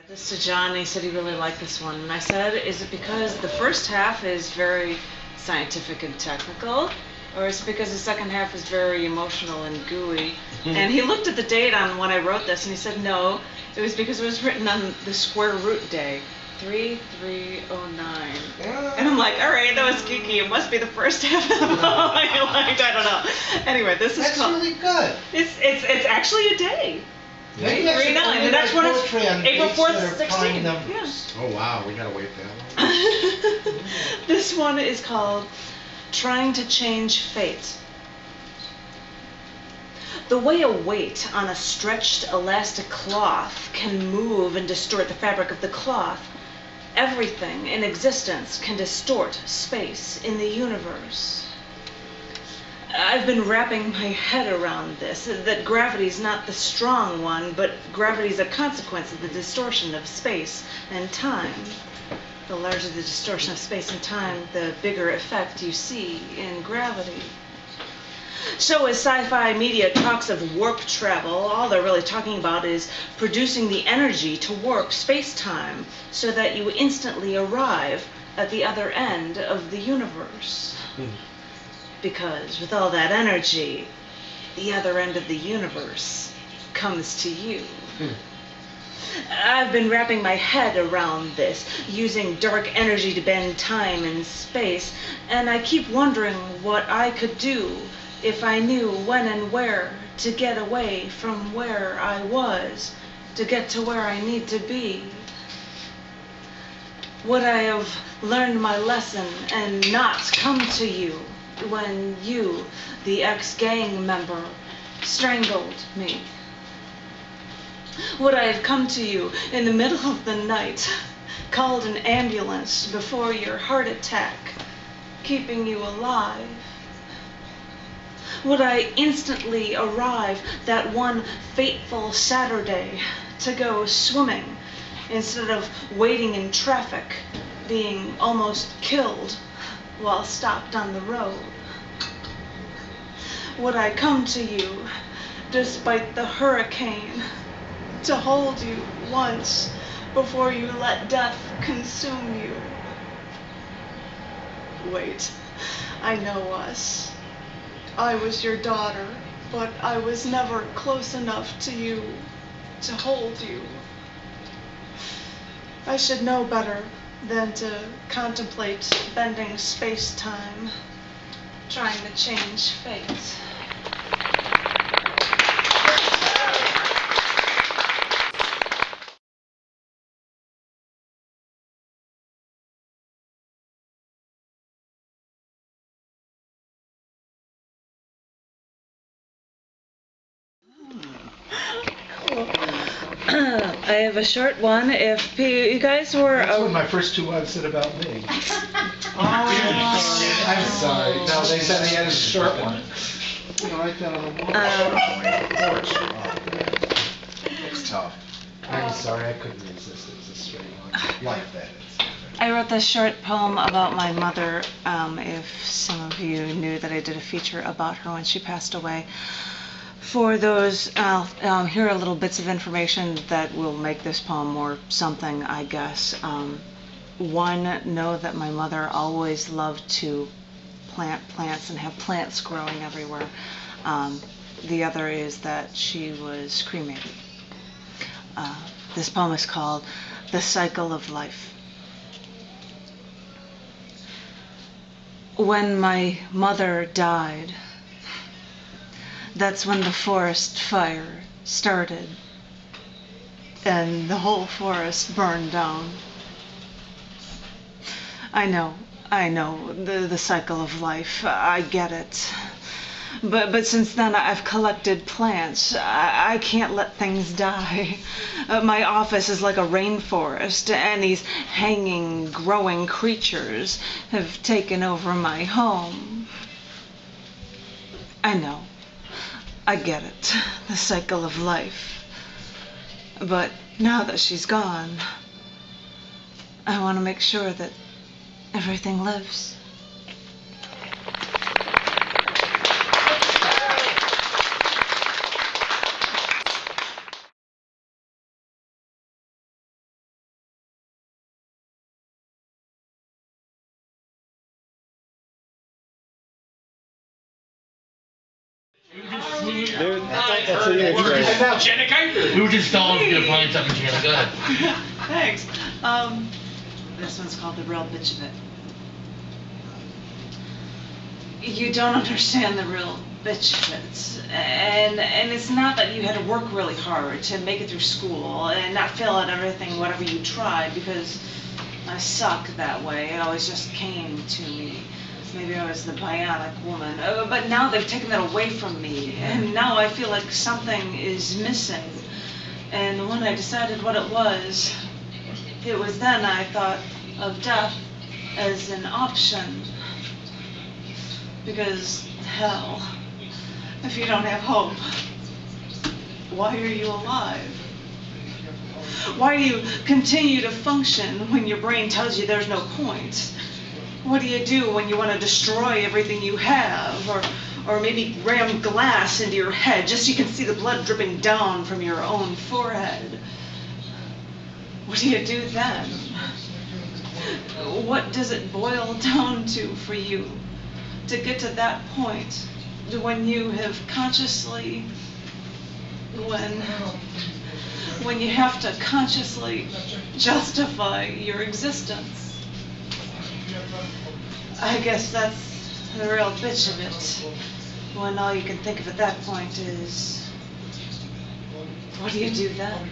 This to John, he said he really liked this one, and I said, is it because the first half is very scientific and technical, or is it because the second half is very emotional and gooey? And he looked at the date on when I wrote this, and he said, no, it was because it was written on the square root day, 3309. And I'm like, all right, that was geeky. It must be the first half of the poem I liked. I don't know. Anyway, this is That's called. really good. It's actually a day. Maybe I should 339. The next one is poetry on April dates 4th, that are 16. prime numbers. Oh wow, we gotta wait that long. This one is called Trying to Change Fate. The way a weight on a stretched elastic cloth can move and distort the fabric of the cloth, everything in existence can distort space in the universe. I've been wrapping my head around this, that gravity's not the strong one, but gravity's a consequence of the distortion of space and time. The larger the distortion of space and time, the bigger effect you see in gravity. So as sci-fi media talks of warp travel, all they're really talking about is producing the energy to warp space-time so that you instantly arrive at the other end of the universe. Because with all that energy, the other end of the universe comes to you. I've been wrapping my head around this, using dark energy to bend time and space, and I keep wondering what I could do if I knew when and where to get away from where I was, to get to where I need to be. Would I have learned my lesson and not come to you when you, the ex-gang member, strangled me? Would I have come to you in the middle of the night, called an ambulance before your heart attack, keeping you alive? Would I instantly arrive that one fateful Saturday to go swimming instead of waiting in traffic, being almost killed while stopped on the road? Would I come to you, despite the hurricane, to hold you once before you let death consume you? Wait, I know us. I was your daughter, but I was never close enough to you to hold you. I should know better than to contemplate bending space-time, trying to change fate. I have a short one. If you guys were... That's what my first two wives said about me. I'm sorry. No, they said he had a short one. You know, right down on the wall. It's tough. I'm sorry, I couldn't resist. It was a straight one. Like that is. I wrote this short poem about my mother. If some of you knew that I did a feature about her when she passed away. For those, here are little bits of information that will make this poem more something, I guess. One, know that my mother always loved to plant plants and have plants growing everywhere. The other is that she was cremated. This poem is called The Cycle of Life. When my mother died, that's when the forest fire started and the whole forest burned down. I know, the cycle of life, I get it. But since then I've collected plants. I can't let things die. My office is like a rainforest, and these hanging, growing creatures have taken over my home. I know. I get it, the cycle of life. But now that she's gone, I want to make sure that everything lives. That's an inspiration. Janet Kuypers. We were just stalling to get a find something, Janet. Go ahead. Thanks. This one's called The Real Bitch of It. You don't understand the real bitch of it. And it's not that you had to work really hard to make it through school and not fail at everything, whatever you tried, because I suck that way. It always just came to me. Maybe I was the bionic woman. But now they've taken that away from me, and now I feel like something is missing. And when I decided what it was then I thought of death as an option. Because, hell, if you don't have hope, why are you alive? Why do you continue to function when your brain tells you there's no point? What do you do when you want to destroy everything you have? Or maybe ram glass into your head just so you can see the blood dripping down from your own forehead? What do you do then? What does it boil down to for you to get to that point when you have consciously, when you have to consciously justify your existence? I guess that's the real bitch of it, when all you can think of at that point is, what do you do then?